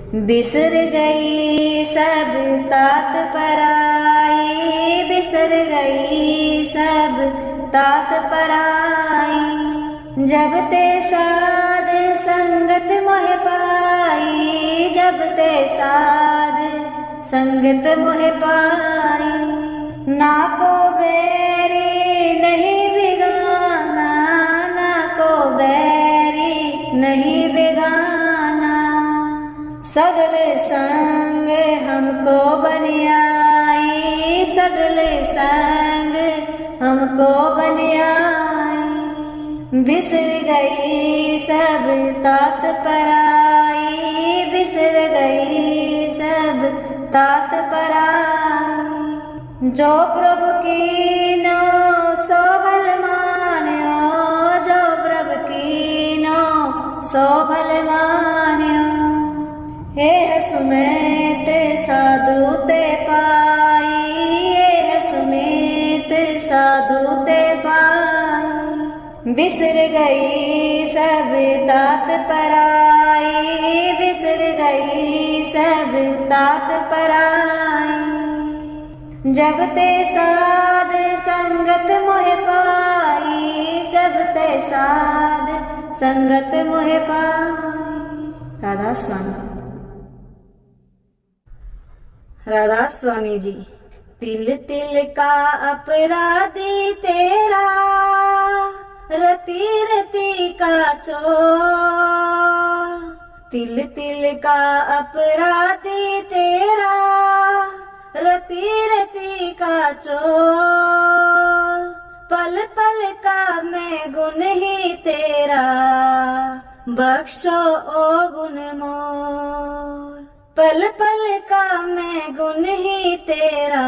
बिसर गई सब तात पराई, बिसर गई सब तात पराई। जब ते साध संगत मोह पाई, जब ते साध संगत मोह पाई। ना को बैरी नहीं बिगाना, ना को बैरी नहीं बिगाना। सगल संग हमको बनियाई, सगल संग हमको बनियाई। बिसर गई सब तात पराई, बिसर गई सब तात पराई। जो प्रभु कीनो सो भल मान्यो, जो प्रभु कीनो सो भल मान्यो। हे सुमित साधु ते पाई, हे सुमित साधु ते पाई। बिसर गई सब तात पराई, बिसर गई सब तात पराई। जब ते साध संगत मोह पाई, जब ते साध संगत मोह पाई। राधा स्वामी। राधा स्वामी जी। तिल तिल का अपराधी तेरा, रति रति का चोर। तिल तिल का अपराधी तेरा, रति रति का चोर। पल पल का मैं गुण ही तेरा, बख्शो ओ गुण मोर। पल पल का मैं गुण ही तेरा,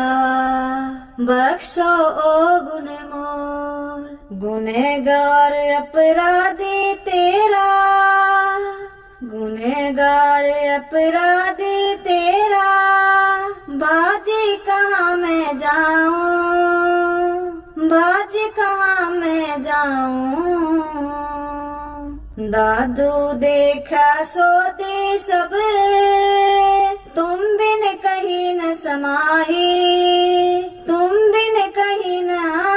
बख्शो ओ गुण मोर। गुनहगार अपराधी तेरा, गुनहगार अपराधी तेरा। बाजी कहाँ मैं जाऊं, बाजी कहाँ मैं जाऊं। दादू देखा सोते सब, तुम बिन कहीं न समाही, तुम बिन कहीं न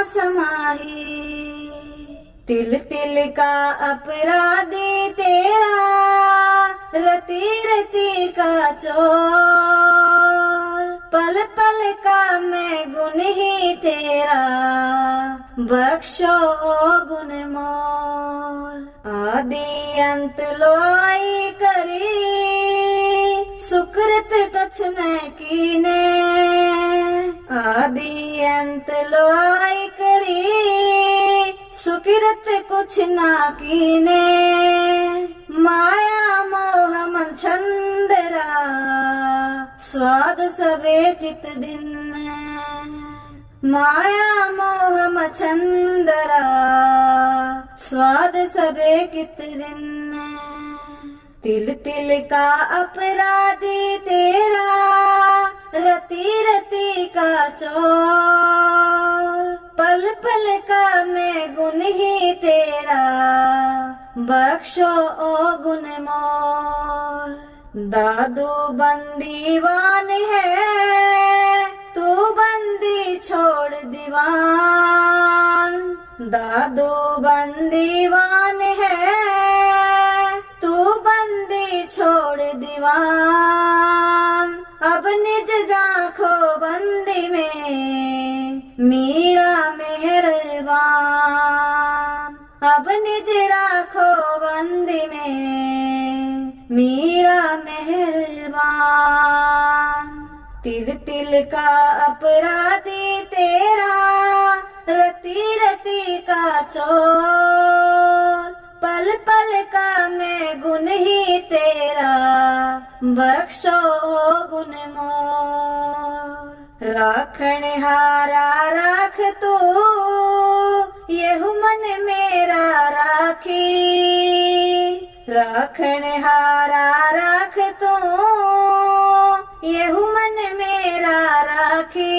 समाही। तिल तिल का अपराधी तेरा, रति रति का चोर। पल पल का मैं गुण ही तेरा, बख्शो गुण मोर। आदि अंत लोई करी, सुकृत कछ न कीने। आदि अंत लोई करी, सुकृत कुछ ना कीने। माया मोह मन छंदरा, स्वाद सबे चित दिन। माया मोह मछंदरा, स्वाद सबे कित दिन। तिल तिल का अपराधी तेरा, रति रति का चोर। पल पल का मैं गुण ही तेरा, बख्शो ओ गुण मोर। दादू बंदीवान है, तू बंदी छोड़ दीवान। दादू बंदीवान है, तू बंदी छोड़ दीवान। अब निज जाखो बंदी में, मीरा मेहरबान। अब निज राखो बंदी में, मीरा मेहरबान। तिल तिल का अपराधी तेरा, रति रति का चोर। पल पल का मैं गुण ही तेरा, बख्शो गुण मोर। राखण हारा राख तू, येहु मन मेरा राखी। राखण हारा राख तू, येहु मन मेरा राखी।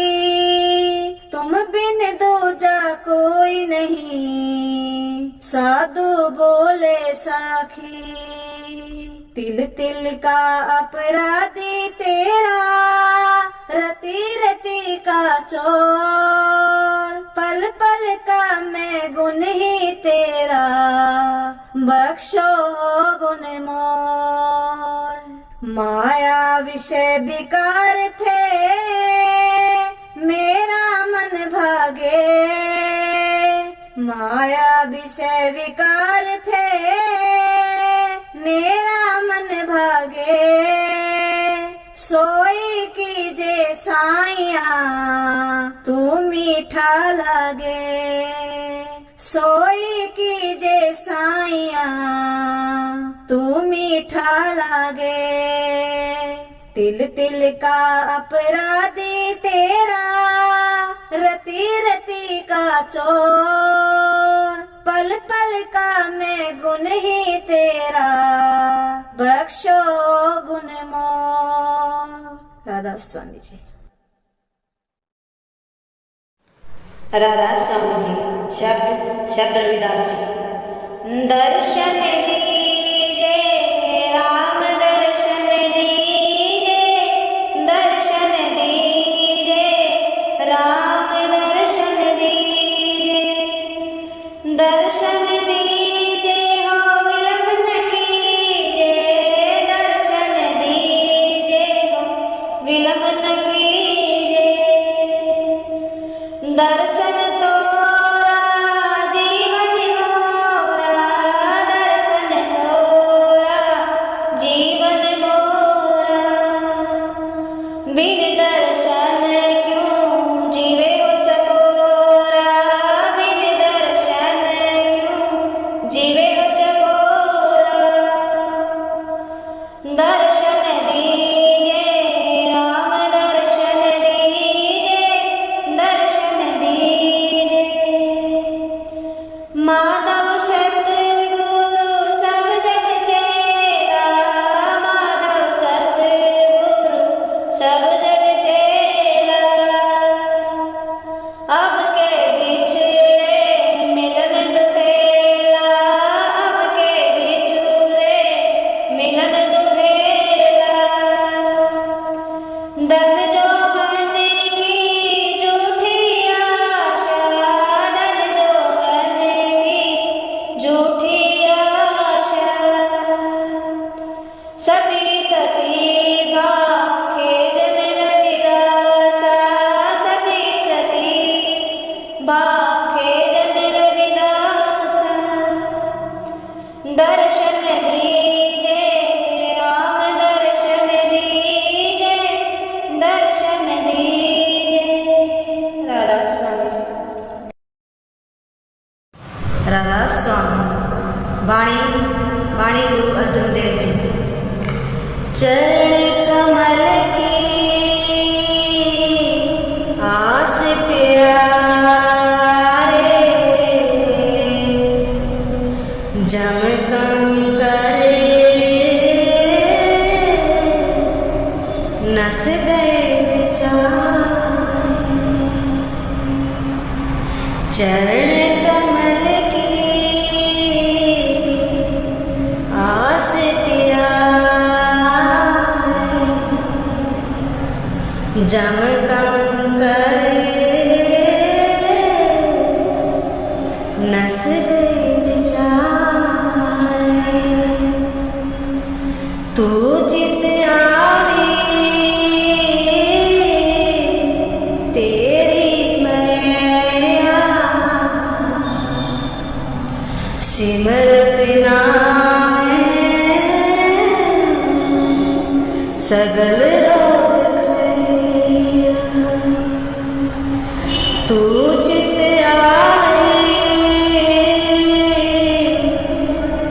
तुम बिन दूजा कोई नहीं, साधु बोले साखी। तिल तिल का अपराधी तेरा, रति रति का चोर, पल पल का मैं गुण ही तेरा, बख्शो गुण मोर। माया विषय विकार थे, मेरा मन भागे, माया विषय विकार थे, मेरा मन भागे। सोई कीजे साइया, तू मीठा लागे, सोई कीजे साइया, तू मीठा लागे। तिल तिल का अपराधी तेरा, रति रति का चोर, पल पल का मैं गुण ही तेरा, बख्शो गुण मोर। राधा स्वामी जी। राधा स्वामी जी। शब्द रविदास जी। दर्शन दीजे राम, दर्शन दीजे, दर्शन दीजे राम, दर्शन दीजे, दर्शन दीजे हो विलंब न कीजे, दर्शन दीजे हो विलंब न कीजे, दर्शन तोरा जीवन मोरा, दर्शन तोरा जीवन मोरा, बिन दर्शन क्यों जीवे हो चकोरा, बिन दर्शन क्यों जीवे हो चकोरा। दर्शन दीजे राम, दर्शन दीजे, दर्शन दीजे। माधव सतगुरु सब जग चेला, माधव सतगुरु सब जग चेला। अब के बिछड़े मिलन दुहेला, अब के बिछड़े मिलन दुहेला। दन जो बन की झूठी आशा, दन जो बन की झूठी आशा। सती सती भाखे जन रविदासा, सती सती भाखे जन रविदासा। दर्शन दीजे राम, दर्शन दीजे, दर्शन दीजे। राधा स्वामी। राधा स्वामी। वाणी गुरु अर्जुन देव जी। चरण कमल की आस प्यारे, जम कंकर नस गए विचार। चरण कमल की आस प्यारे, जम कंकर नस गए विचार। तू जित आवी तेरी मैया, सिमरत नाम सगल रोग खैया। तू चित आई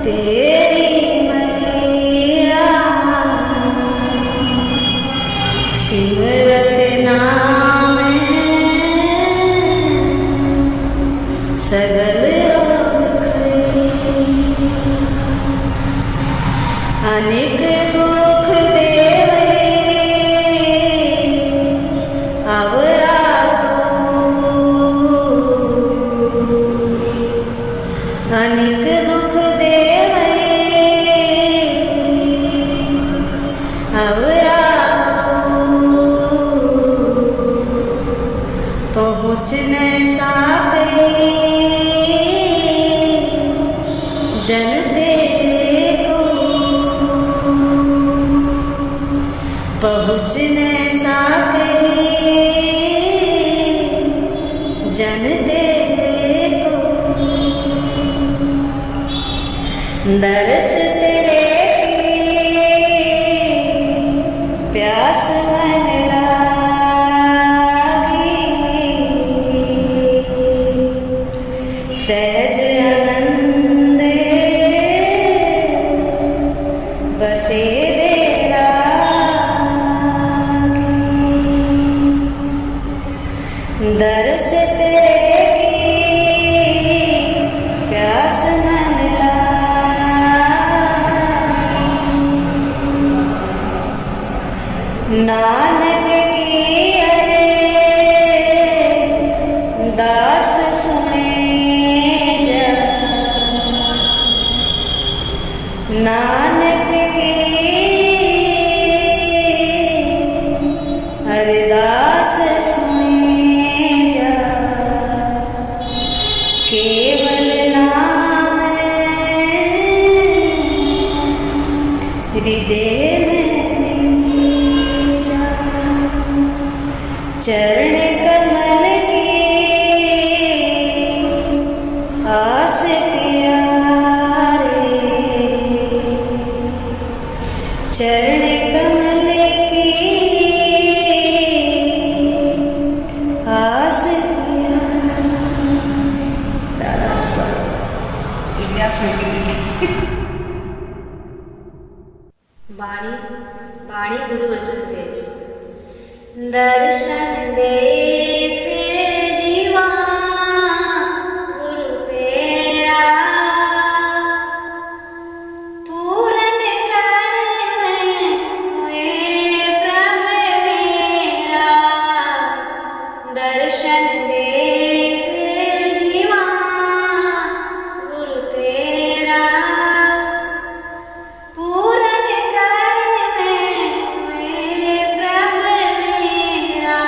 तेरी मैया, सिमरत नाम सगल रोग खैया। अनेक दुख देवे पहुँच न सके जन तेरे को, पहुँच न सके जन तेरे को। दरस तेरे की प्यास मन सहज आनंद बसे वैरागी। दरस तेरे की प्यास मन लागी। नानक की अरे दास सुने, नानक की अरदास सुने जा। केवल नाम हृदय में जा। चरण कमल की आस चरण कमल की आस बाणी बाणी गुरु अर्जन देव जी। दर्शन देखे जीवा गुरु तेरा, पूरन कर में हुए प्रभ मेरा। दर्शन देखे जीवा गुरु तेरा, पूरन कर में हुए प्रभ मेरा।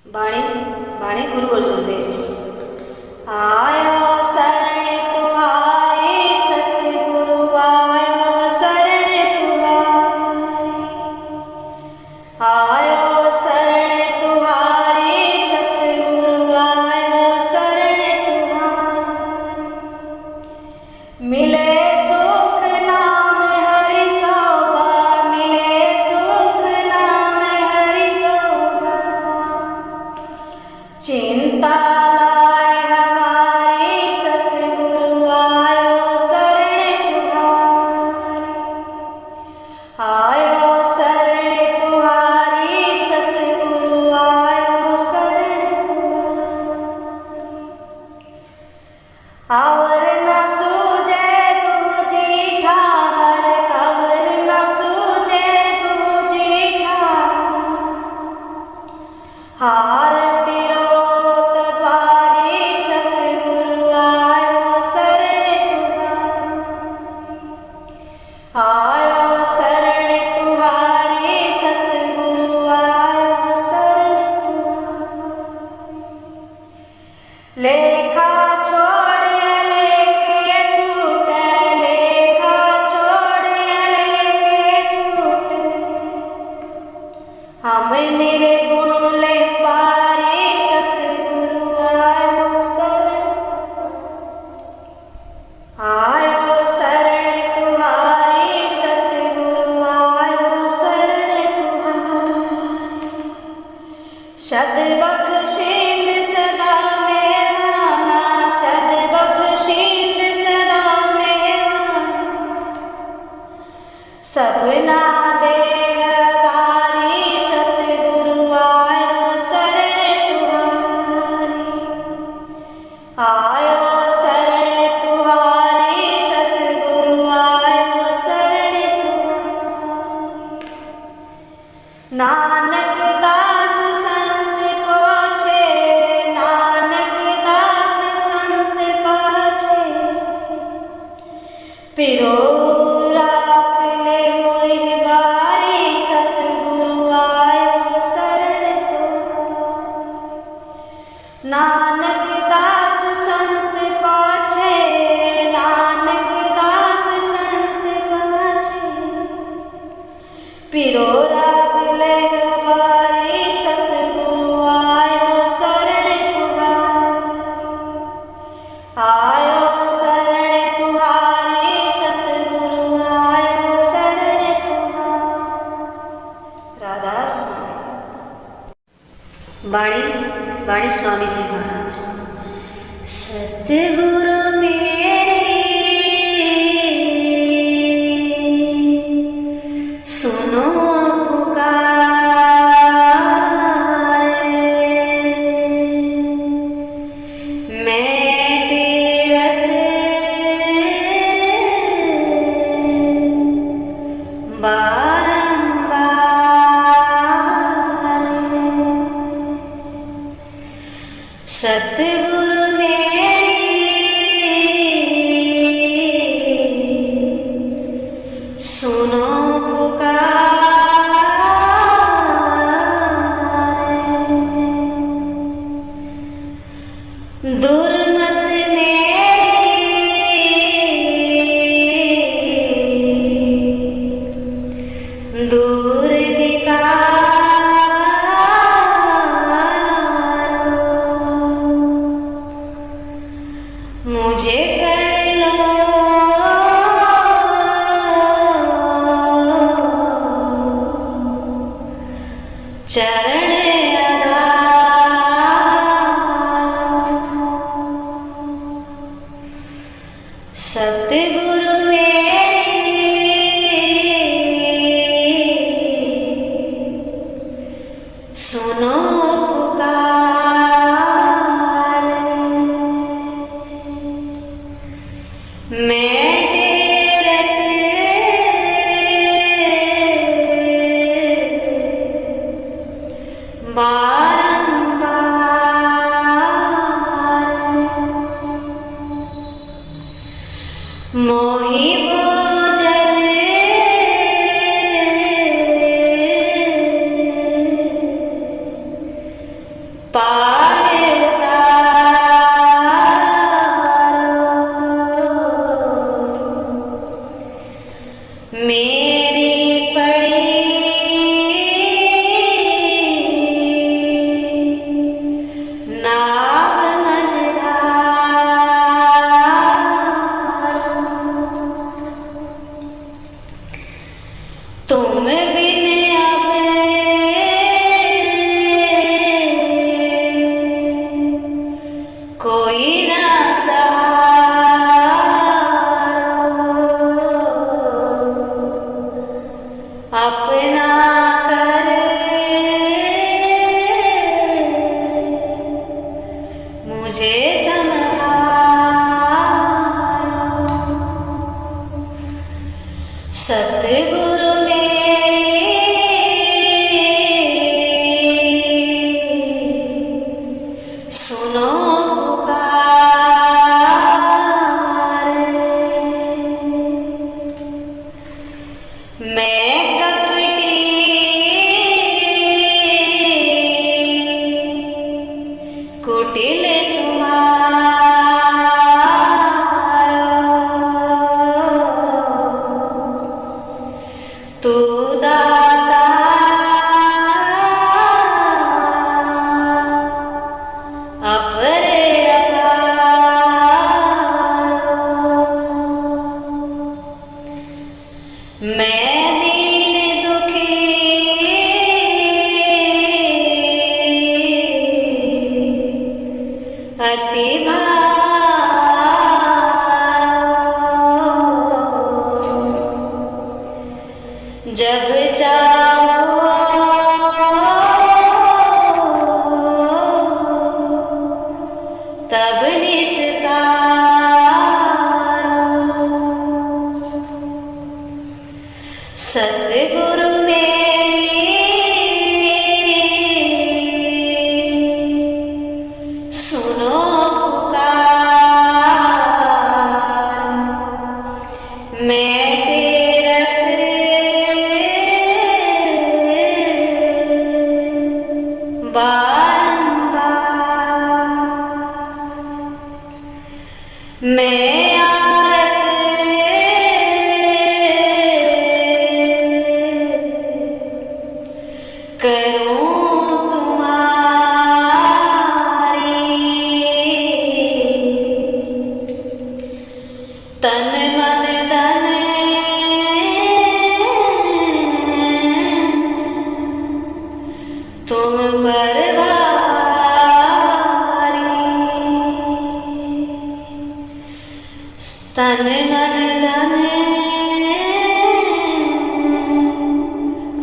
बाणी बाणी गुरु अर्जुन देव जी। आयो शरण तुम्हारे सतगुरु आयो शरण तुम्हारे, आयो शरण तुम्हारे सतगुरु आयो शरण तुम्हारे। मिले सुख नाम हरि शोभा, मिले सुख नाम हरि शोभा। चिंता लाए हमारे सतगुरु आयो शरण तुम्हारे, आयो शरण तुम्हारे सतगुरु आयो शरण तुम्हारे। आवर न सूझे दूजी ठाहर, कावर न सूझे दूजी ठाहर। हार पिरोत द्वारे सतगुरु आयो शरण तुम्हारे, आयो शरण तुम्हारे सतगुरु आयो शरण तुम्हारे। लेखा छोड़िया लेके छूटे, लेखा छोड़िया लेके छूटे। हम निर्गुण ले पारे सतगुरु आयो शरण, आयो शरण तुम्हारे सतगुरु आयो शरण तुम्हारे। सद बख्शिंद सदा मेहरबाना, सद बख्शिंद सदा मेहरबाना। सबना देहदारी सतगुरु आयो शरण तुम्हारे, आयो शरण तुम्हारे सतगुरु आयो शरण तुम्हारे। नानक दास संत पाछे, नानक दास संत पाछे। पिरो राख ले हुए बारी सतगुरु आयो शरण तुम्हारे। नानक दास संत पाछे, नानक दास संत पाछे। पिरो राख ले बारी सतगुरु आयो शरण तुम्हारे, आयो शरण तुम्हारे सतगुरु आयो शरण तुम्हारे। राधा स्वामी। बाणी बाणी स्वामी जी महाराज। सतगुरु मेरे सुनो पुकार, मैं तीरथ बारंबार। सतगुरु मेरी सुनो पुकार, दुर्मत मेरी दूर निकालो। मुझे कर लो चरण आधार। सतगुरु मेरी सुनो पुकार, मैं तीरथ बारंबार। मोहि भोजन तन मन धन तुम पर भारी, तन मन धन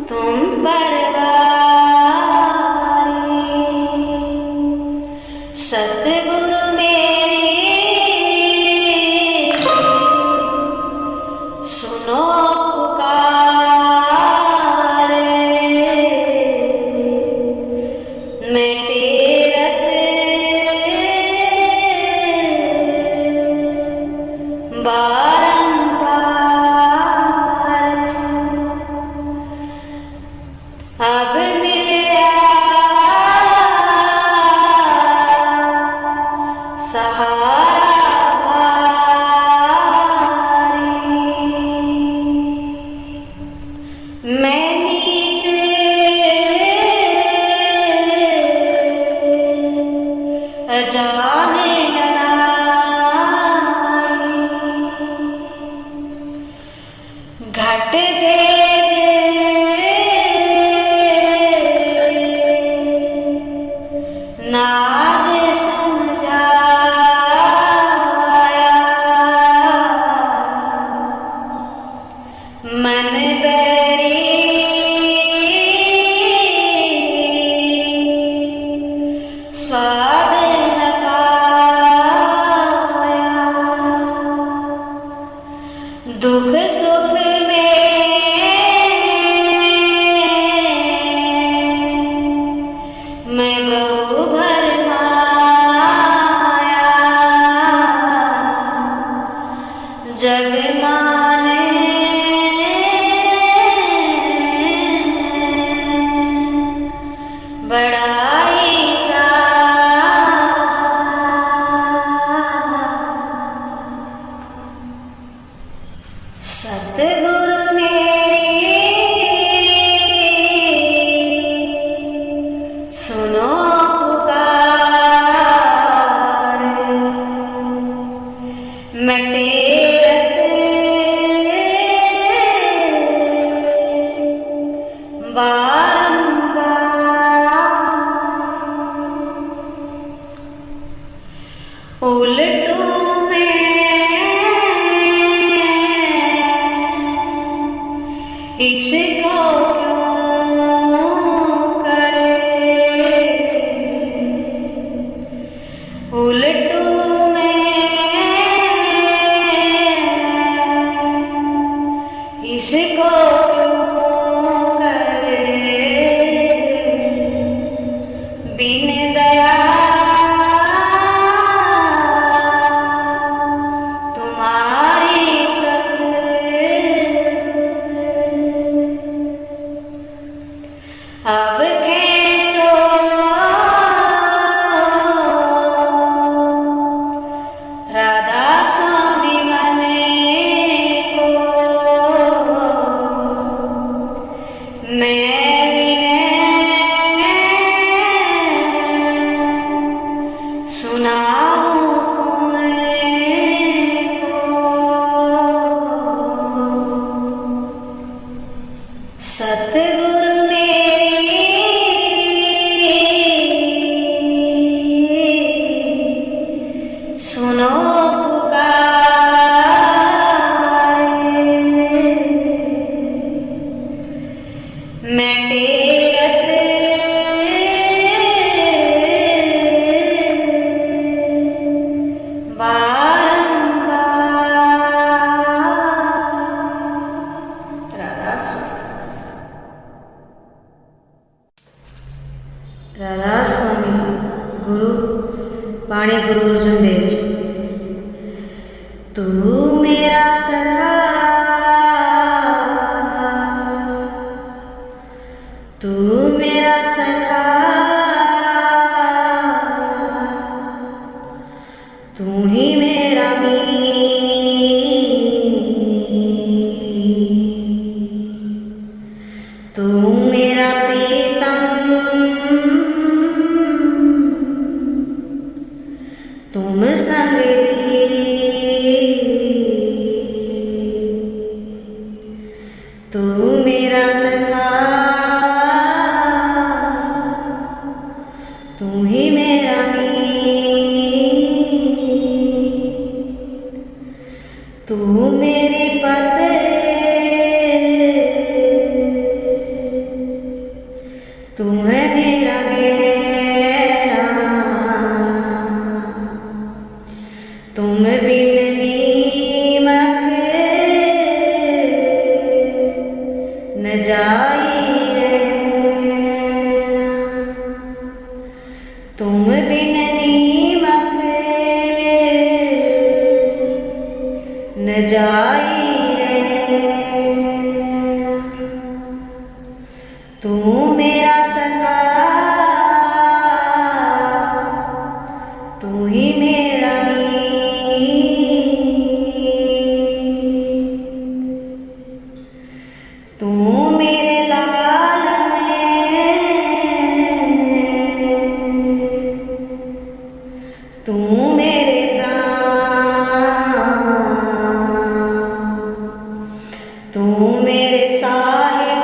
तुम पर भारी। सतगुरु सुनो पुकार, मैं तीरथ बारंबार, अब मिला सहारा भारी। मैं नीचे जाने अनाड़ी, घट भेद नाद समझाया, मन बैरी स्वाद न पाया। दुख सुख में मैं बहु भरमाया, जग माने बड़ाई सतगुरु मेरी सुनो पुकार, मैं तीरथ बारंबार। उलटू में इसको क्यों करे, उलटू में इसको क्यों करे, बिन दया तुम्हारी सत। अब खेचो राधा स्वामी मन को, मैं विनय सुनाऊं तुमको। सतगुरु सुनो पुकार, मैं तीरथ बारंबार। राधा स्वामी जी गुरु पाणी गुरु अर्जुन देव जी। तू मेरा सखा, तू मेरा सखा, तू ही मेरा तू मेरा प्रीतम, तुम संग तू मेरी पत, तू है मेरा गहना, तुम बिन नीमक न जाई रहना, तुम बिन नीमक न जाई रहना, तू मेरा सखा, तू ही मेरा तू मेरे लाल में, तू मेरे प्राण, तू मेरे साहिब,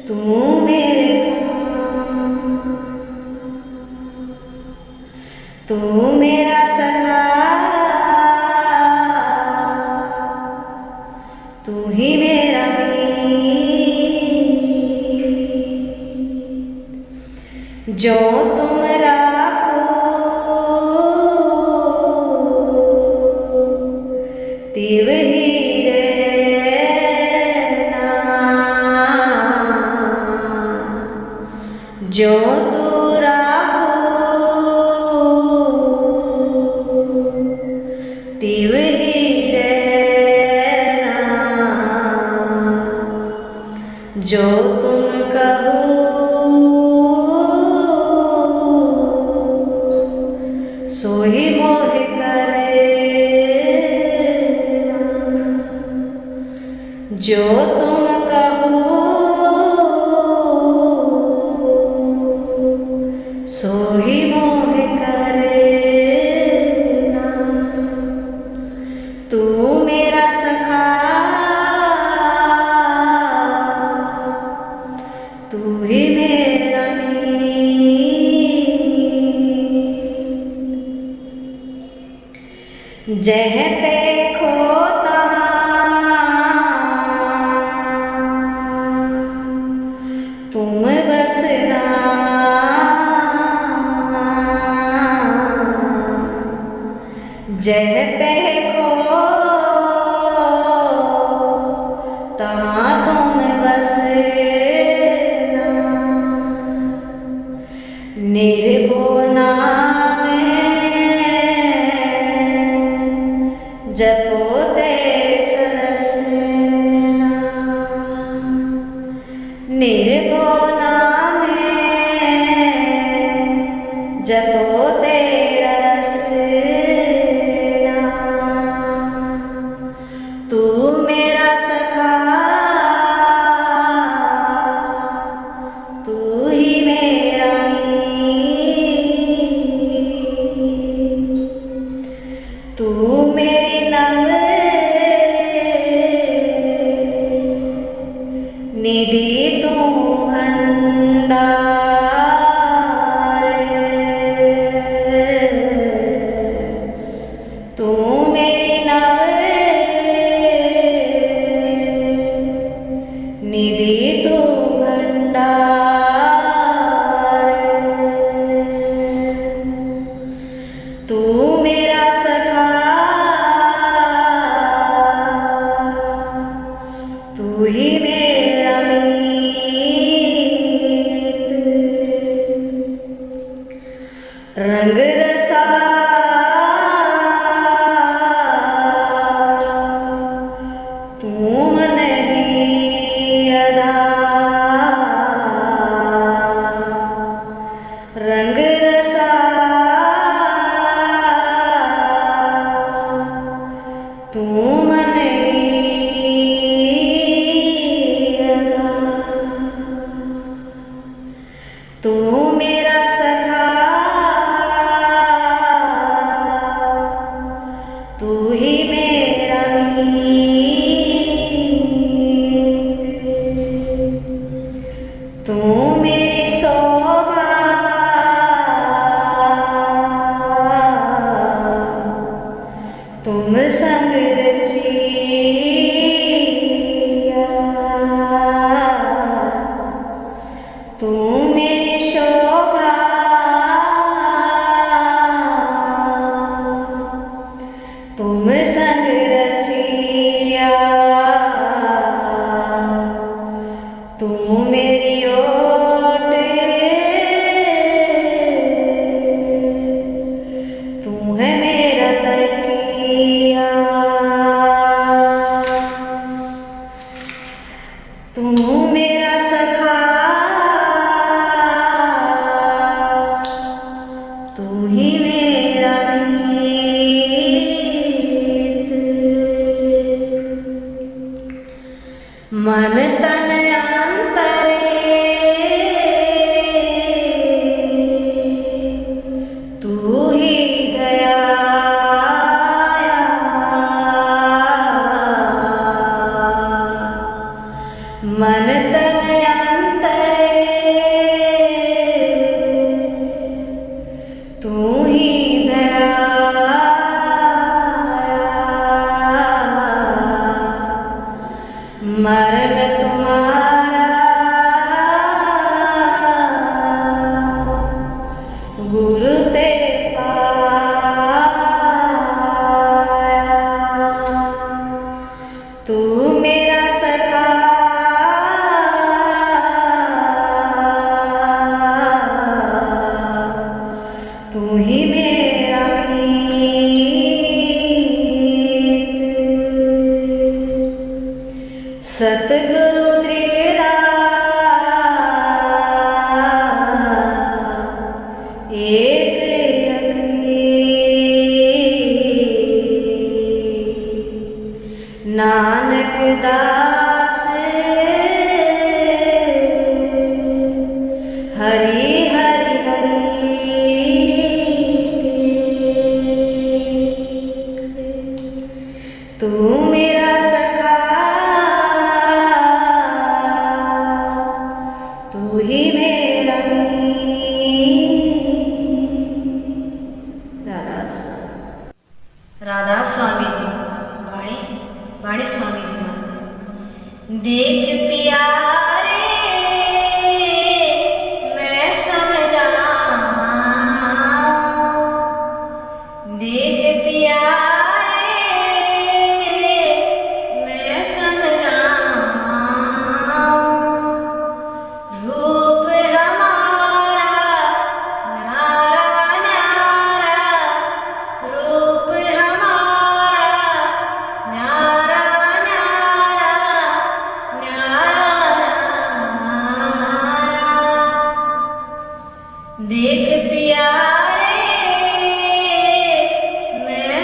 तू मेरे तू मेरा सखा, तू ही मेरा जो तुम राखो तिव ही रहना, जो तू राखो तिव ही रहना, जो तुम कहो सो ही मोह करेना, जो तुम कहो सो ही मोह करेना, तू मेरा सखा, तू ही मेरा जह पे खोता तुम बसना, जह पे खो तहाँ तुम बसना, निर्भो जपो तेरे सरसना, निर्भो जपो तेरा रसना, तू मेरा सखा, तू ही मेरा तू मेरी नव निधि, तू भंडार, तू मेरी नव निधि, तू भंडार, तू मेरा सखा, तू ही मेरा रंग रसा तू मन ही आधार, रंग रसा तू मन तू मेरा सखा, है मेरा तकिया, तू मेरा सखा, तू ही मेरा मीत। मन तन अंतरे तू ही दया, मन तन अंतरे तू ही दया। मरण तुम्हारा गुरु ते पाया, तू मेरा सखा, तू ही मेरा मीत। सतगुरु दृढ़ता एक नानक दास हरि हरि हरि, तू मेरा सखा, तू ही मेरा राधा स्वामी जी, वाणी स्वामी जी महाराज। देख प्यारे मैं समझा, देख प्यारे मैं समझा, रूप हमारा न्यारा न्यारा, रूप हमारा न्यारा न्यारा न्यारा न्यारा। देख प्यारे मैं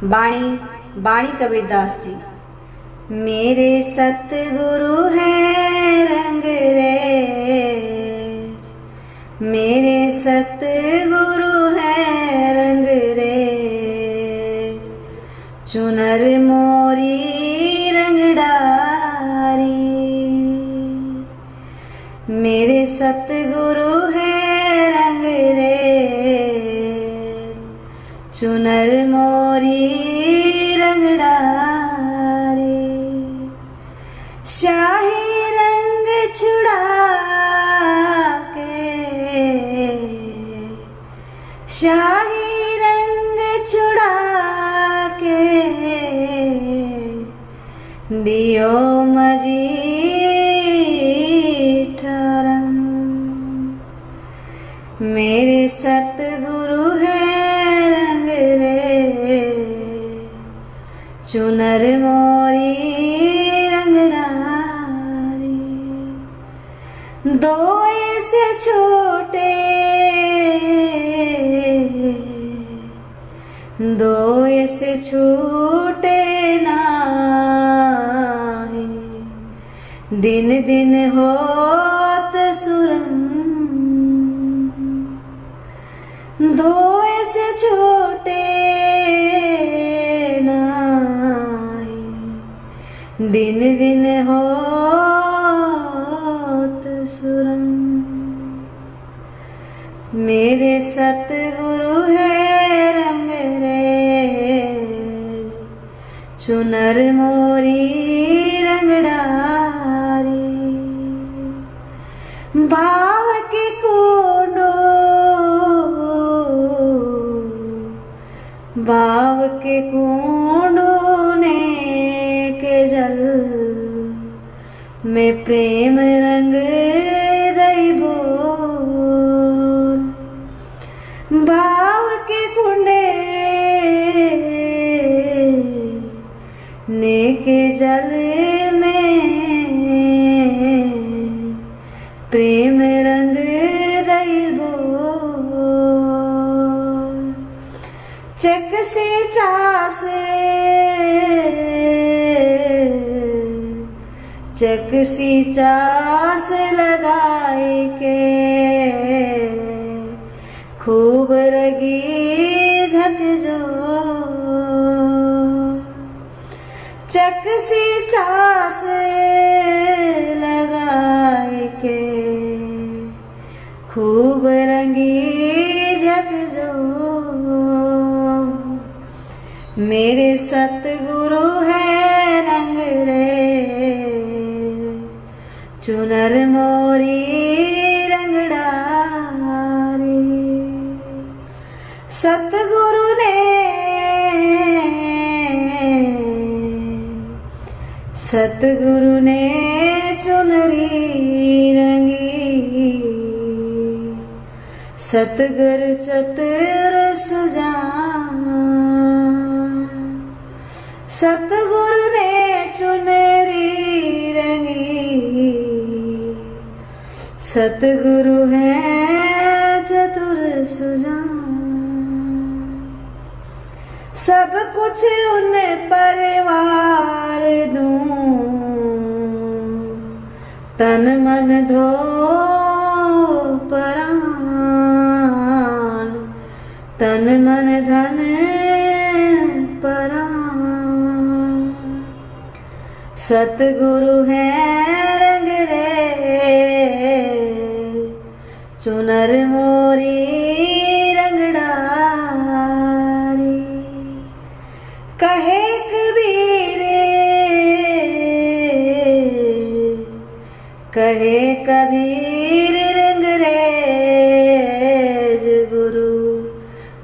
बाणी बाणी कबीरदास जी। मेरे सतगुरु हैं रंगरेज, मेरे सतगुरु हैं रंगरेज, चुनर मोरी रंगडारी। मेरे सतगुरु हैं रंगरेज, चुनर मोरी रंगडारी। शाही रंग छुड़ा के, शाही रंग छुड़ा के, दियो मजीठा रंग। मेरे सतगुरु हैं रंगरेज, चुनर मोरी रंगडारी। दो ऐसे छोटे, दो ऐसे छूटे नाही, दिन दिन होत सुरंग। दो ऐसे छोटे नाही, दिन दिन होत सुरंग। मेरे सतगुरु हैं रंगरेज, चुनर मोरी रंगडारी। भाव के कुंडो, भाव के कुंडो ने के जल में प्रेम रंग दई बोल। भाव के कुंडे ने के जल में प्रेम रंग दई बोल। चक से चास, चक सी चास लगाई के, खूब रगी झकझो। चक सी चास लगाई के, खूब रंगी झकझो। मेरे सतगुरु हैं रंगरेज, चुनर मोरी रंगडारी। सतगुरु ने, सतगुरु ने चुनरी रंगी, सतगुरु चतुर सुजान। सतगुरु ने चुनरी रंगी, सतगुरु है चतुर सुजान। सब कुछ उन परिवार दूं, तन मन धो परान, तन मन धन परान। सतगुरु है रंगरेज, चुनर मोरी रंगडारी। कहे कबीर, कहे कबीर रंगरेज गुरु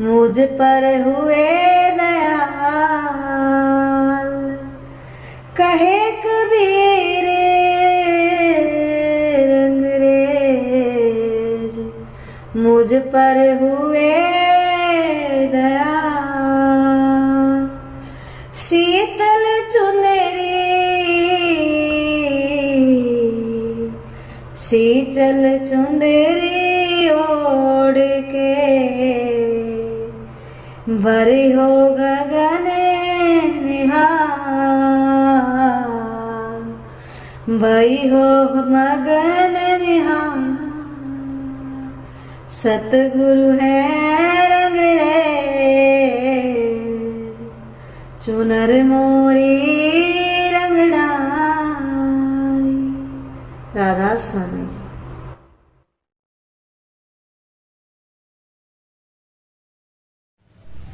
मुझ पर हुए दयाल। कहे कबीर रंगरेज मुझ पर हुए दयाल। शीतल चुनरी, शीतल चुंदरी ओढ़ के भरी हो गगन भई हो मगन निहार, सतगुरु है रंग रेज, चुनर मोरी रंग डारी। राधा स्वामी जी।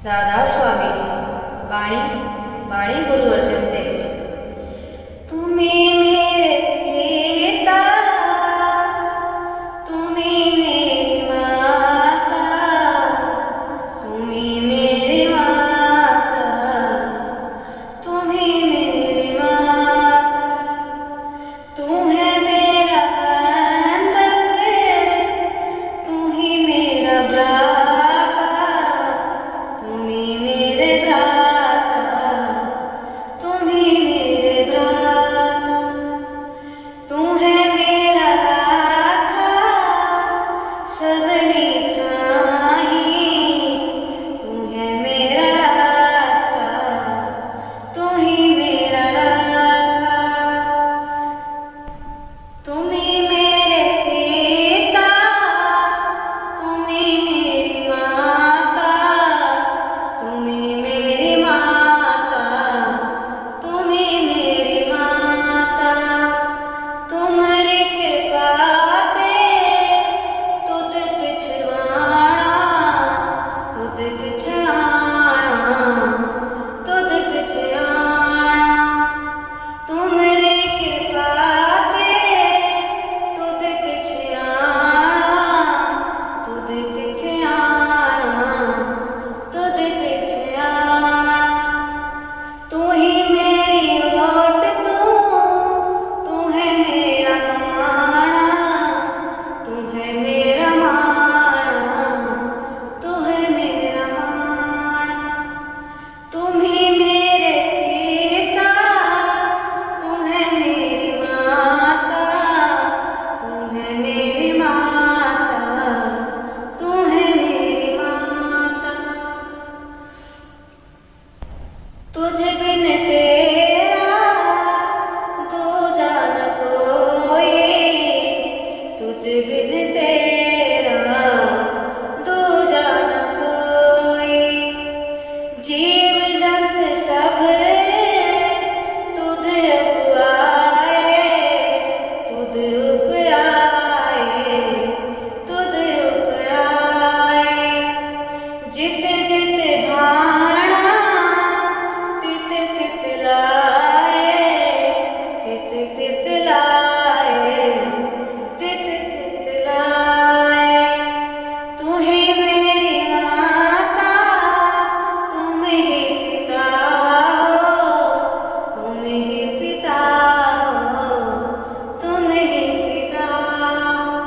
राधा स्वामी जी। बाणी बाणी गुरु अर्जन देव जी। तुम्हें मेरे पिता, तुम्हें मेरी माता, तुम्हें मेरी माता, तुम्हें मेरी माता, तू है मेरा बांधव, तू ही मेरा भ्राता, तुम्हें मेरे भ्राता, तुम्हें मेरे भ्राता, तू है मेरा राखा सबने ठाही, तू है मेरा राखा, तू ही मेरा राखा, तुम्हें मेरे पिता, तुम्हें मेरी माता, तुम्हें मेरी माता, तुम्हें मेरी माता, तुम्हारी कृपा ते तुद पिछवाड़ा, तुद पिछवाड़ा, तुद पिछवाड़ा, तुम्हारी कृपा ते तुद पिछवाड़ा, तुद पिछवाड़ा, तुद पिछवाड़ा, तू ही मेरी ओट, तू है मेरा माणा, तू है मेरा माणा, तू है मेरा माणा, तुम ही मेरे पिता, तू है मेरी माता, तू है मेरी माता, तू है मेरी माता, तुझ बिन तेरा दूजा न कोई, तुझ बिन तेरा दूजा न कोई, जीव जंत सब तुध उपआए, तुध उपआए, तुध उपआए, जित जित भाणा तित तित लाए, तित तित लाए, तित तित लाए, तू ही मेरी माता, तुम ही पिता हो, तुम ही पिता हो, तुम ही पिता हो,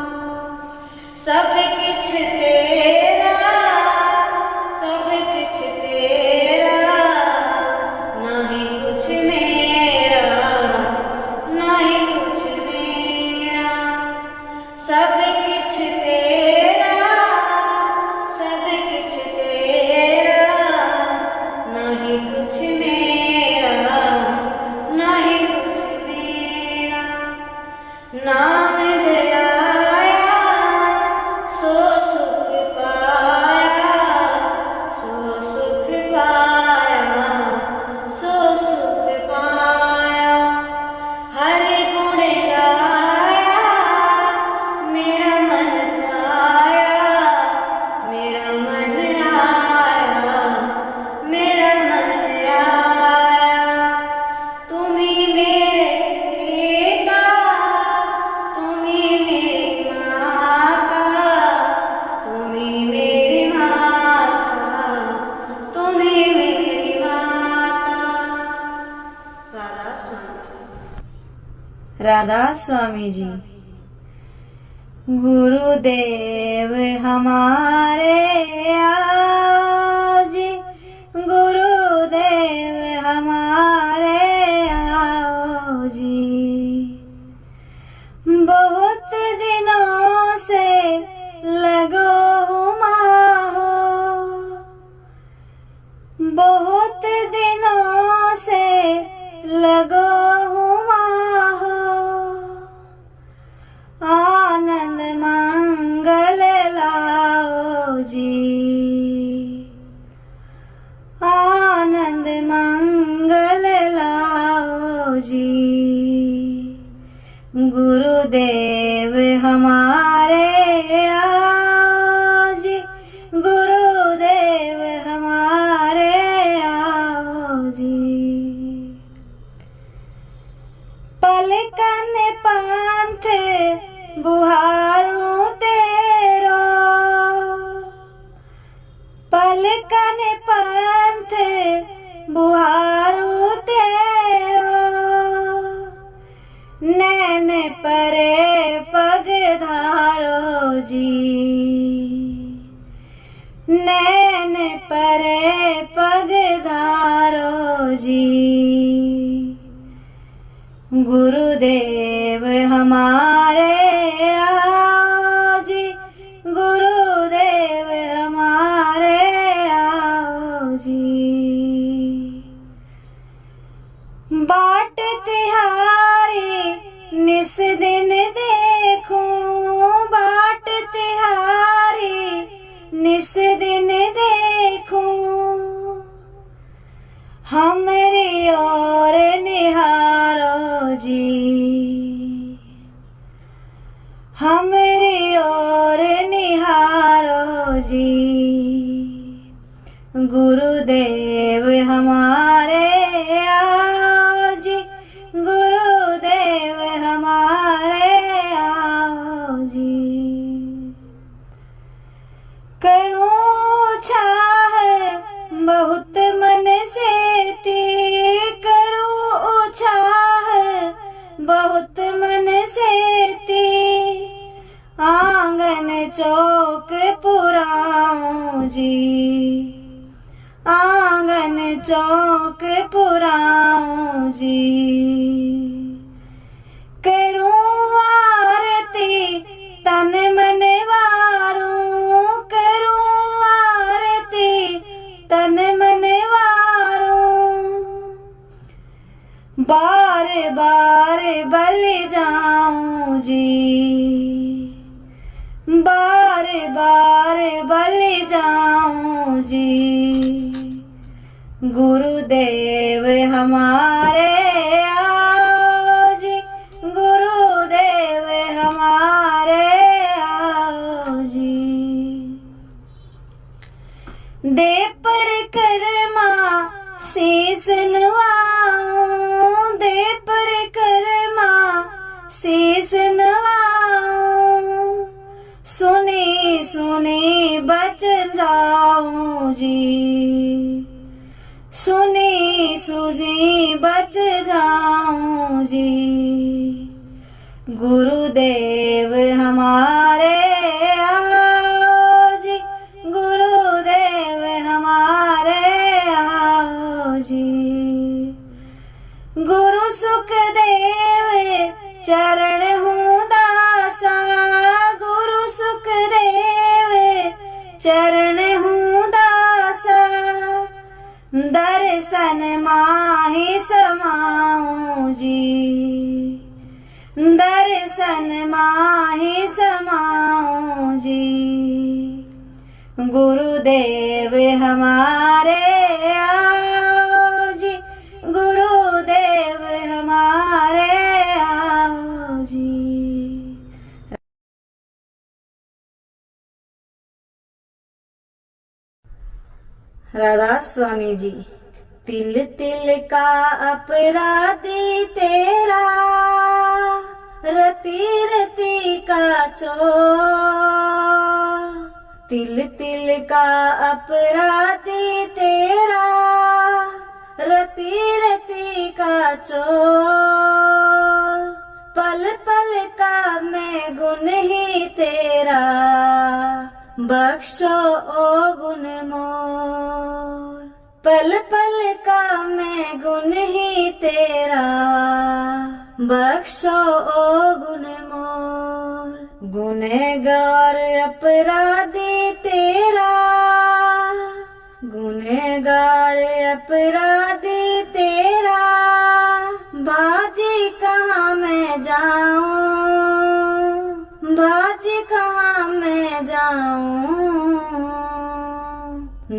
सब किछ तेरा, सब किछ तेरा, नहीं कुछ मेरा, नहीं कुछ मेरा, सब किछ तेरा, सब किछ तेरा, नहीं कुछ मेरा, नहीं कुछ मेरा, नाम दयाया सो सुख पाया, सो सुख पाया, सो सुख पाया, हरि गुण गाया, मेरा मन आया, मेरा मन आया, मेरा मन आया, तुम्ही मेरे पिता, तुम्ही मेरी माता, तुम्ही मेरी माता, तुम्ही मेरी माता। राधा स्वामी जी। राधा स्वामी जी। गुरुदेव हमारे आओ जी, गुरुदेव हमारे आओ जी, बहुत दिनों से लगो हुमा हो, बहुत दिनों से लगो हुआ हो, गुरुदेव हमारे आओ जी, गुरुदेव हमारे आओ जी। पलकन पंथ बुहारूं तेरो, पलकन पंथ बुहारूं तेरो, नैन परे पग धारो जी, नैन परे पग धारो जी। गुरुदेव हमारे आओ जी, गुरुदेव हमारे आओ जी। बाट तिहारी निस दिन देखूं, बाट तिहारी निस दिन देखूं, हमरी ओर निहारो जी, हमरी ओर निहारो जी। गुरुदेव हमारे आओ जी, गुरुदेव हमारे आओ जी। करूं चाह बहुत मन से ती, करूं चाह बहुत मन से ती, आंगन चौक पुराऊं जी, आंगन चौक पुराऊं जी। करूं आरती तन मन वारूं, करूं आरती तन मन वारूं, बार बार बल जाऊं जी, बार बार बल जाऊं जी। गुरुदेव हमारे आओ जी, गुरुदेव हमारे आओ जी। दे परिक्रमा शीस नवाऊं, दे परिक्रमा शीस नवाऊं, सुनी सुनी बचन जाऊं जी, सुनी सुनी बच जाऊं जी। गुरुदेव हमारे आओ जी, गुरुदेव हमारे आओ जी। गुरु सुखदेव चरण हूँ दासा, गुरु सुखदेव चरण हूँ दासा, दर्शन माहि समाऊं जी, दर्शन माहि समाऊं जी। गुरुदेव हमारे आओ जी, गुरुदेव हमारे आओ जी। राधा स्वामी जी। तिल तिल का अपराधी तेरा, रति रति का चोर, तिल तिल का अपराधी तेरा, रति रति का चोर, पल पल का मैं गुण ही तेरा, बख्शो ओ गुण मोर, पल पल का मैं गुण ही तेरा, बख्शो ओ गुण मोर। गुनहगार अपराधी तेरा, गुनहगार अपराधी तेरा, बाजी कहाँ मैं जाऊं, बाजी कहाँ मैं जाऊं।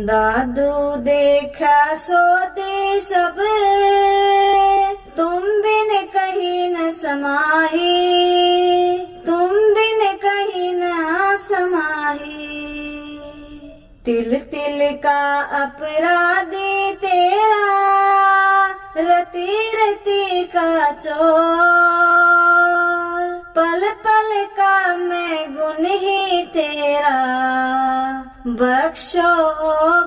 दादू देखा सो दे सब, तुम बिन कहीं न समाही, तिल तिल का अपराधी तेरा, रति रति का चोर, पल पल का मैं गुण ही तेरा, बख्शो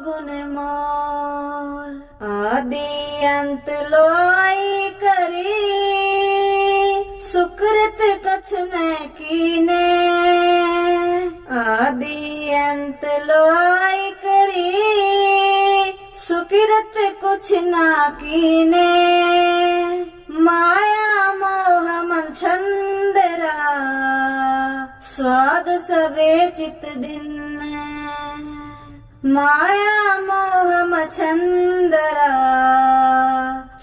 गुण मोर। आदि अंत लोई करी, सुकृत कछ न कीने, आदि अंत लोई करी, सुकृत कुछ ना कीने। माया मोह मन छंदरा, स्वाद सबे चित दिन, माया मोह मछंदरा,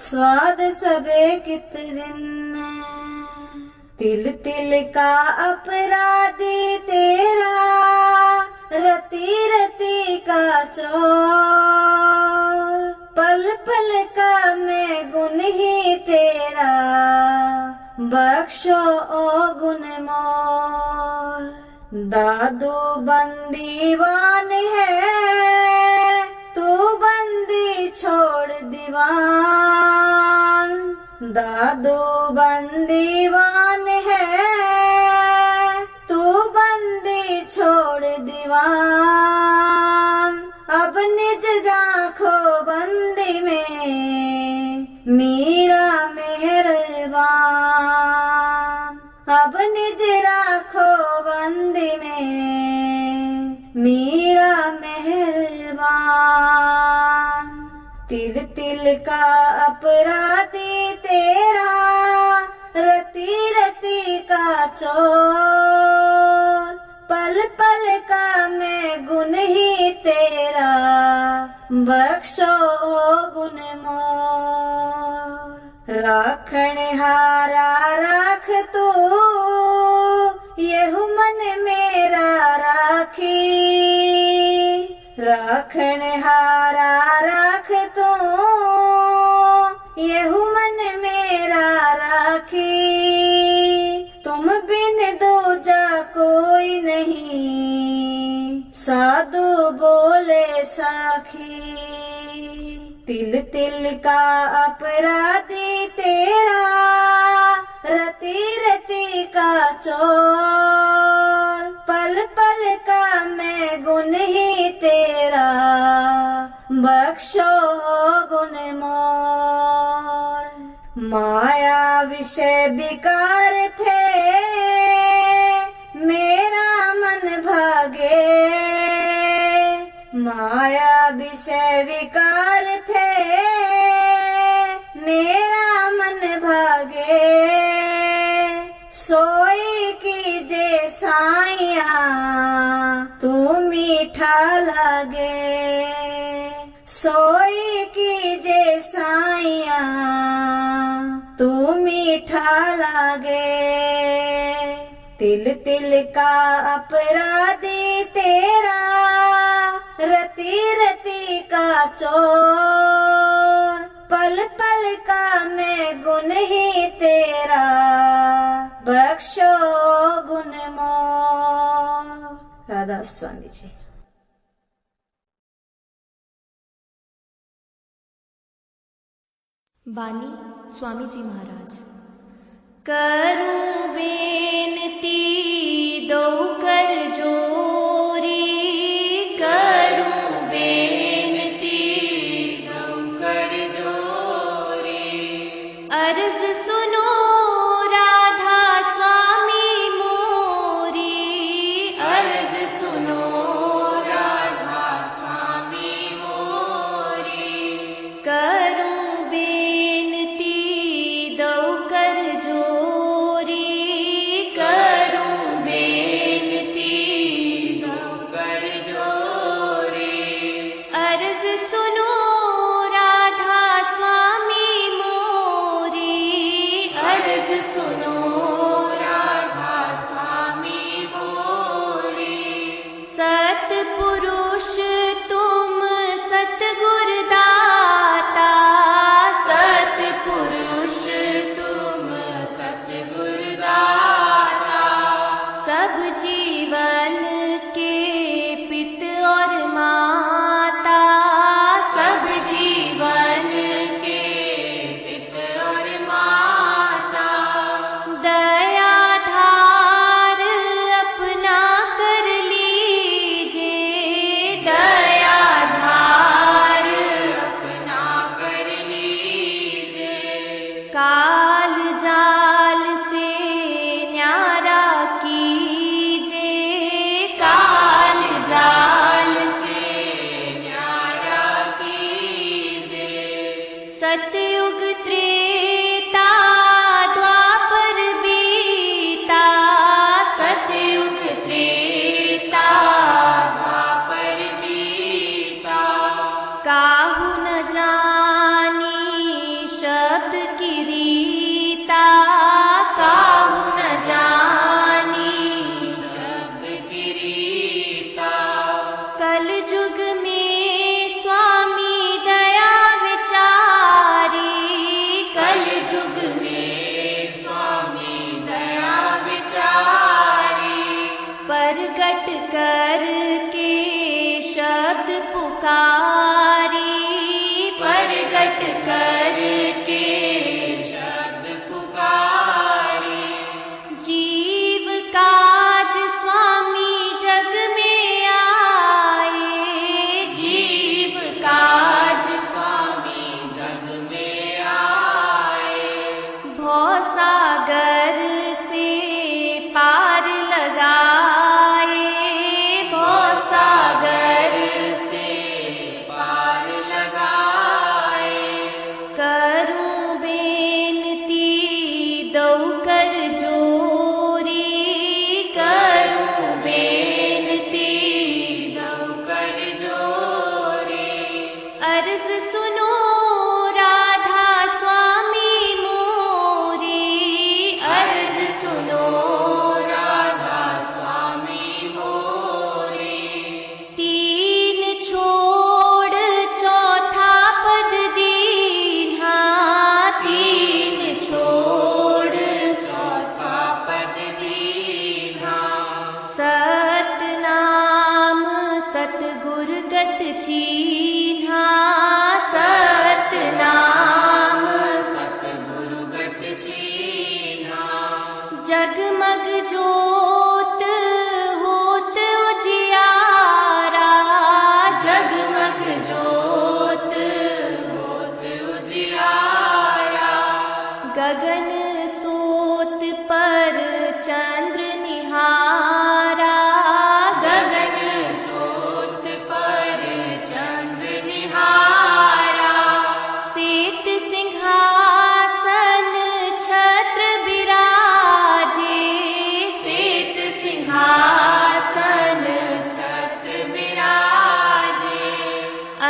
स्वाद सबे कित दिन। तिल तिल का अपराधी तेरा, रति रति का चोर, पल पल का मैं गुण ही तेरा, बख्शो ओ गुण मोर। दादू बंदीवान है, तू बंदी छोड़ दीवान, दादू बंदीवान है, तू बंदी छोड़ दीवान। अब निज जाखो बंदी में, मीरा मेहरबान, अब निज राखो बंदी में, मीरा मेहरबान। तिल तिल का अपराधी तेरा, रति रति का चोर, पल पल का मैं गुण ही तेरा, बख्शो गुण मोर। राखण हारा राख तू, येहु मन मेरा राखी, राखण हारा राख तू, येहु मन मेरा राखी। तुम बिन दूजा कोई नहीं, साधु बोले साखी। तिल तिल का अपराधी तेरा, रति रति का चोर, पल पल का मैं गुण ही तेरा, बख्शो गुण मोर। माया विषय विकार थे, मेरा मन भागे, माया विषय विकार थे, मेरा मन भागे। सोई कीजे साइया, तू मीठा लागे, सोई कीजे साइया, तू मीठा लागे। तिल तिल का अपराधी तेरा, रति रति का चोर, पल पल का मैं गुण ही तेरा, बख्शो गुण मोर। राधा स्वामी जी। बानी स्वामी जी महाराज। करूं बेनती दो कर जोरी, करूं बेनती दो कर जोरी, अर्ज सुनो राधा स्वामी मोरी, अर्ज सुनो राधा स्वामी मोरी। करूं जीवन के पित और माँ पुकारी, प्रगट करके शब्द पुकारी। जीव काज स्वामी जग में आए, जीव काज स्वामी जग में आए। भव सागर से पार लगाए, भव सागर से पार लगाए। करूं बेनती दऊ कर जोरी, करूं बेनती दऊ कर जोरी। अर्ज सुनो राधा स्वामी मोरी, अर्ज सुनो राधा स्वामी मोरी। तीन छोड़ चौथा पद दीन्हा, तीन छोड़ चौथा पद दीन्हा। सतनाम सतगुर गत चीन्हा, सतनाम सतगुर गत चीन्हा। जगमग जोत होत उजियारा, जगमग जोत होत उजियारा। गगन सोत पर चंद्र निहारा, गगन सोत पर चंद्र निहारा। सेत सिंहासन छत्र विराजे, सेत सिंहासन छत्र विराजे।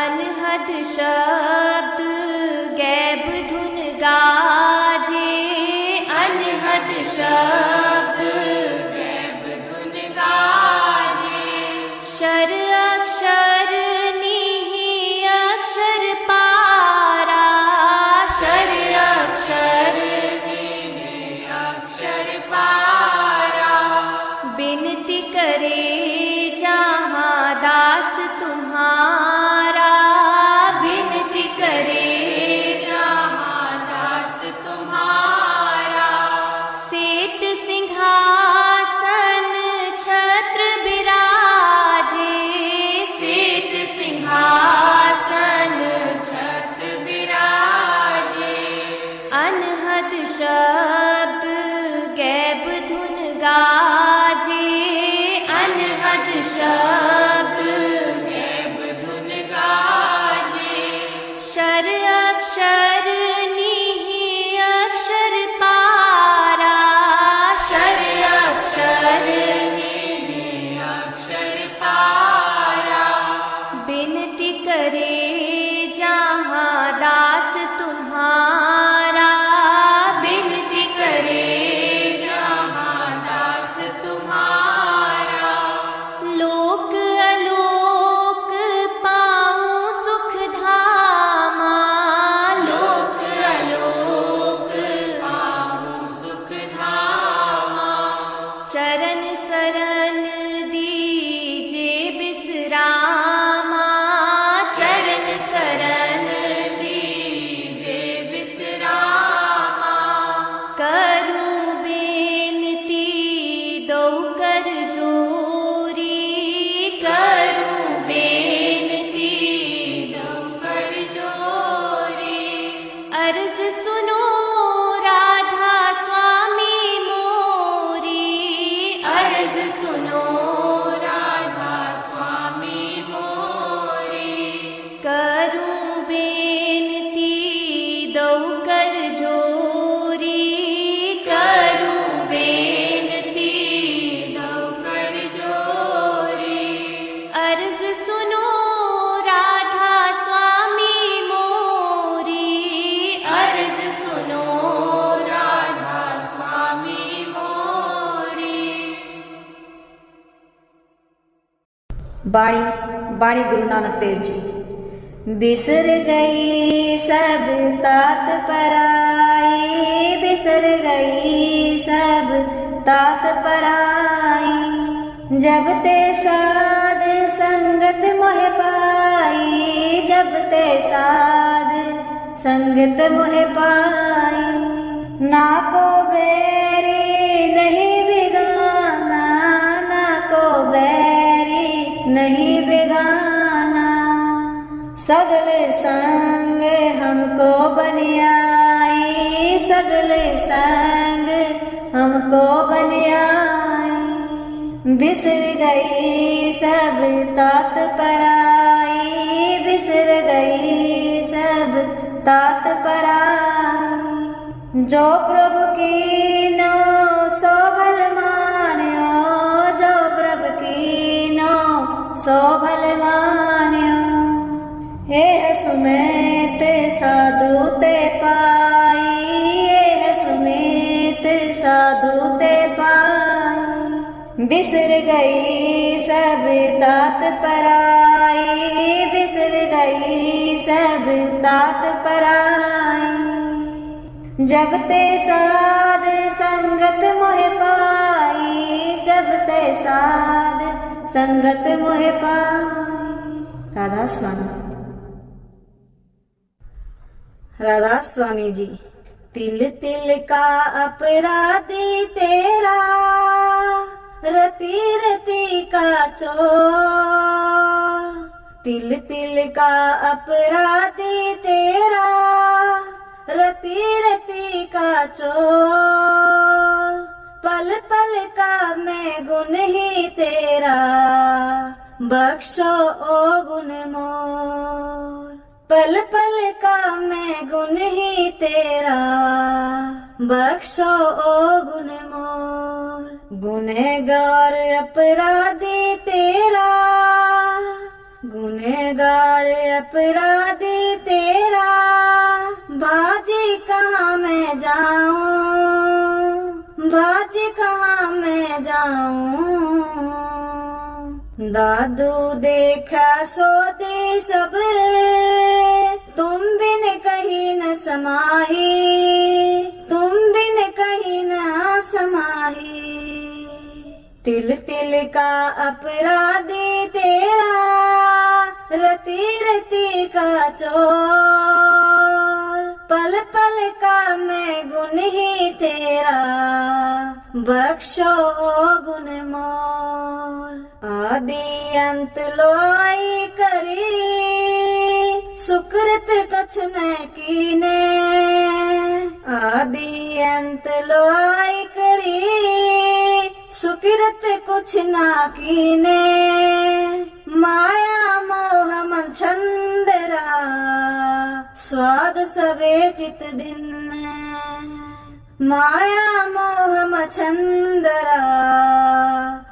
अनहद शब्द गैब धुन गाजे, अनहद शब्द गैब धुन गाजे। शर अक्षर निहि अक्षर पारा, शर अक्षर निहि अक्षर पारा। बिनती करे जहाँ दास तुम्हारा, बिनती करे जहाँ दास तुम्हारा। सेत सिंहासन छत्र विराजे, सेत सिंहासन छत्र विराजे। अनहद शब्द गैब धुन गाजे, अनहद शब्द गैब धुन गाजे। शर अक्षर निहि अक्षर पारा, शर अक्षर निहि अक्षर पारा। बिनती करे जहाँ दास तुम्हारा, बिनती करे जहाँ दास तुम्हारा। लोक अलोक पाऊं सुख धामा, लोक अलोक पाऊं सुख धामा। चरण शरण दीजे विश्रामा, चरण शरण दीजे विश्रामा। करूं बेनती दऊ कर जोरी, करूं बेनती दऊ कर जोरी। अर्ज सुनो राधा स्वामी मोरी, अर्ज सुनो राधा स्वामी मोरी। करूं बेनती दऊ कर जोरी, करूं बेनती दऊ कर जोरी। अर्ज सुनो राधा स्वामी मोरी, अर्ज सुनो राधा स्वामी मोरी। बाणी बाणी गुरु नानक देव जी। बिसर गई सब तात पराई, बिसर गई सब तात पराई। जब ते साध संगत मोह पाई, ते साध संगत मोहे पाई। ना को बैरी नहीं बेगाना, ना को बैरी नहीं बेगाना। सगल संग हमको बन आई, सगल संग हमको बन आई। बिसर गई सब तात पराई, बिसर गई सब तात पराई। जो प्रभु की नो सो भल मान्यो, जो प्रभु की नो सो भल मान्यो। हे सुमित साधु ते पाई, हे सुमित साधु ते पाई। बिसर गई सब तात पराई, बिसर गई सब तात पराई। जब ते साध संगत मोहे पाई, जब ते साध संगत मोहे पाई। राधा स्वामी। राधा स्वामी जी। तिल तिल का अपराधी तेरा, रति रति का चोर। तिल तिल का अपराधी तेरा, रति रति का चोर। पल पल का मैं गुण ही तेरा, बख्शो ओ गुण मोर। पल पल का मैं गुण ही तेरा, बख्शो ओ गुण मोर। गुनहगार अपराधी तेरा, गुनहगार अपराधी तेरा। बाजी कहाँ मैं जाऊं, बाजी कहाँ मैं जाऊं। दादू देखा सो दे सब, तुम बिन कहीं न समाही, तुम बिन कहीं न समाही। तिल तिल का अपराधी तेरा, रति रति का चोर। पल पल का मैं गुण ही तेरा, बख्शो गुण मोर। आदि अंत लोई करी, सुकृत कछ न कीने। आदि अंत लोई करी, सुकृत कुछ ना कीने। माया मोह मन छंदरा, स्वाद सवे चित दिन। माया मोह मछंदरा,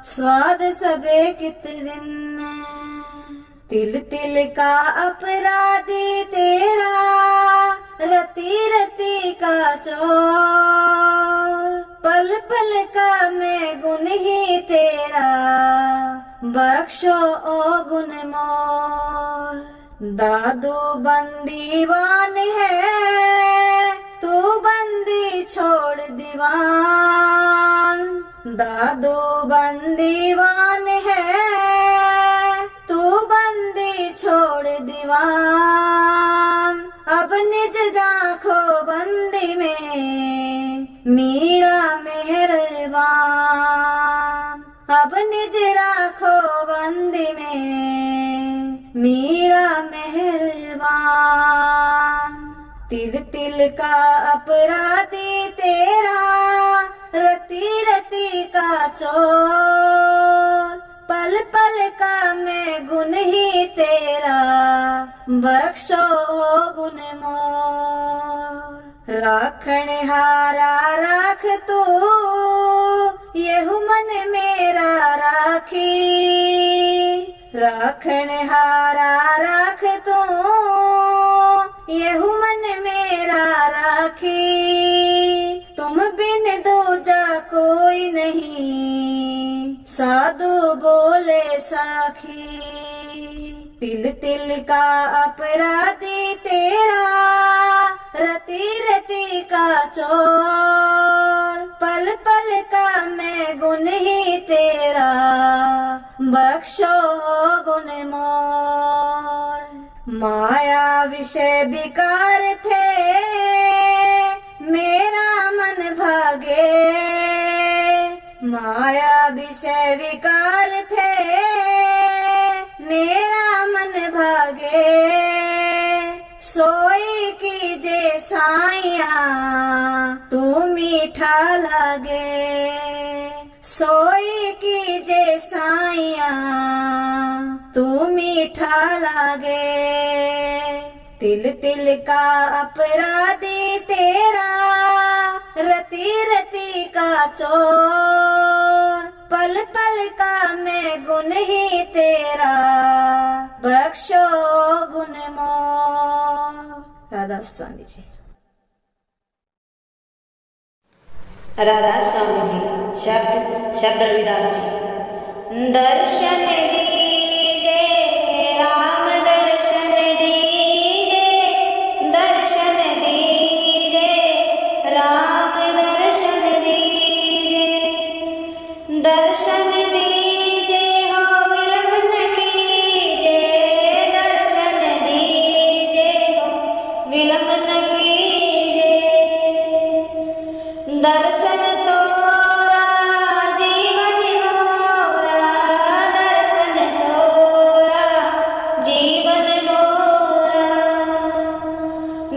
स्वाद सबे कित दिन। तिल तिल का अपराधी तेरा, रति रति का चोर। पल पल का मैं गुण ही तेरा, बख्शो ओ गुण मोर। दादू बंदीवान है, तू बंदी छोड़ दीवान। दादू बंदीवान है, तू बंदी छोड़ दीवान। अब निज जाखो बंदी में, मीरा मेहरबान। अब निज राखो बंदी में, मीरा मेहरबान। तिल तिल का अपराधी तेरा, रति रति का चोर। पल पल का मैं गुण ही तेरा, बख्शो गुण मोर। राखण हारा राख तू, येहु मन मेरा राखी। राखण हारा राख तू, येहु मन मेरा राखी। तुम बिन दूजा कोई नहीं, साधु बोले साखी। तिल तिल का अपराधी तेरा, रति रति का चोर। पल पल का मैं गुण ही तेरा, बख्शो गुण मोर। माया विषय विकार थे मेरा मन भागे, माया विषय विकार थे मेरा मन भागे, सोई कीजे साइया तू मीठा लागे, सोई कीजे साइया तू मीठा लागे। तिल तिल का अपराधी तेरा, रति रति का चोर, पल पल का मैं गुण ही तेरा, बख्शो गुण मोर। राधा स्वामी जी। राधा स्वामी जी। शब्द रविदास जी। दर्शन दीजे राम, दर्शन दीजे, दर्शन दीजे राम, दर्शन दीजे, दर्शन दीजे हो विलंब न कीजे, दर्शन दीजे हो विलंब न कीजे, दर्शन तोरा जीवन मोरा, दर्शन तोरा जीवन मोरा,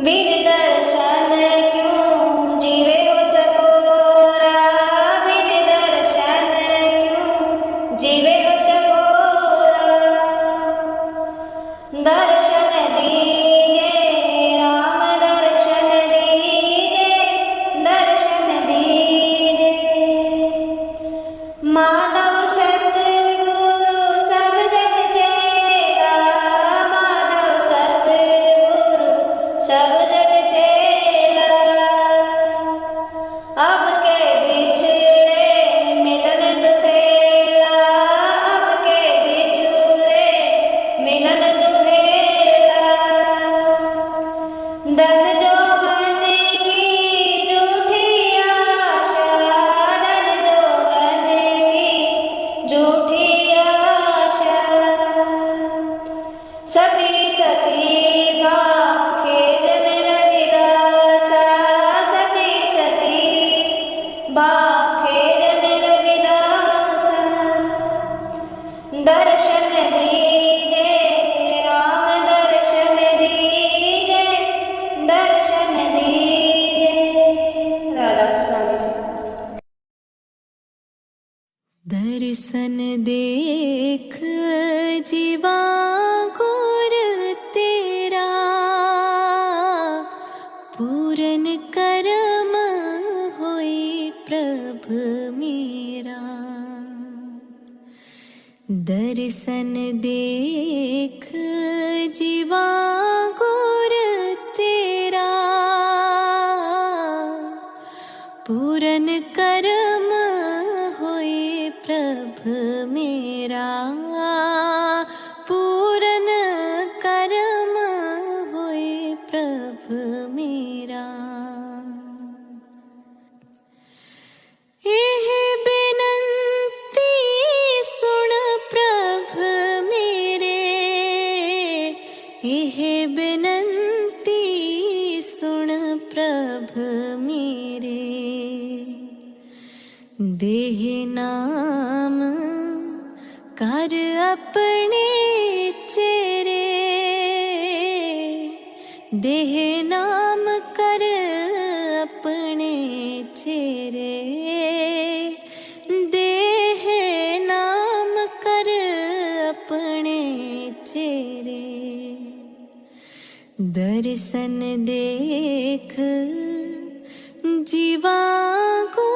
बिन दर्शन क्यों जीवे हो चकोरा, बिन दर्शन क्यों जीवे हो चकोरा, दर्शन दीजे राम, दर्शन दीजे, दर्शन दीजे, माधव सतगुरु सब जग चेला, माधव सतगुरु सब जग चेला, अब के बिछड़े मिलन दुहेला, अब के बिछड़े मिलन दुहेला, धन जोबन की झूठी आशा, धन जोबन की झूठी आशा, सती सती भाखे जन रविदासा, सती सती भाखे जन रविदासा, दर्शन दीजे राम, दर्शन दीजे, दर्शन दीजे। राधा स्वामी जी। दर्शन देख जीवा गुर तेरा, पूरन कर्म होई प्रभ मेरा, दर्शन देख जीवा गुर तेरा, पूरन कर्म होए प्रभ मेरा, पूरन कर्म होए प्रभ मेरा, एह बिनती सुन प्रभ मेरे, एह बिनती सुन प्रभ मेरे, देह नाम कर अपने चेरे, देह नाम कर अपने चेरे, देह नाम कर अपने चेरे, दर्शन देख जीवा को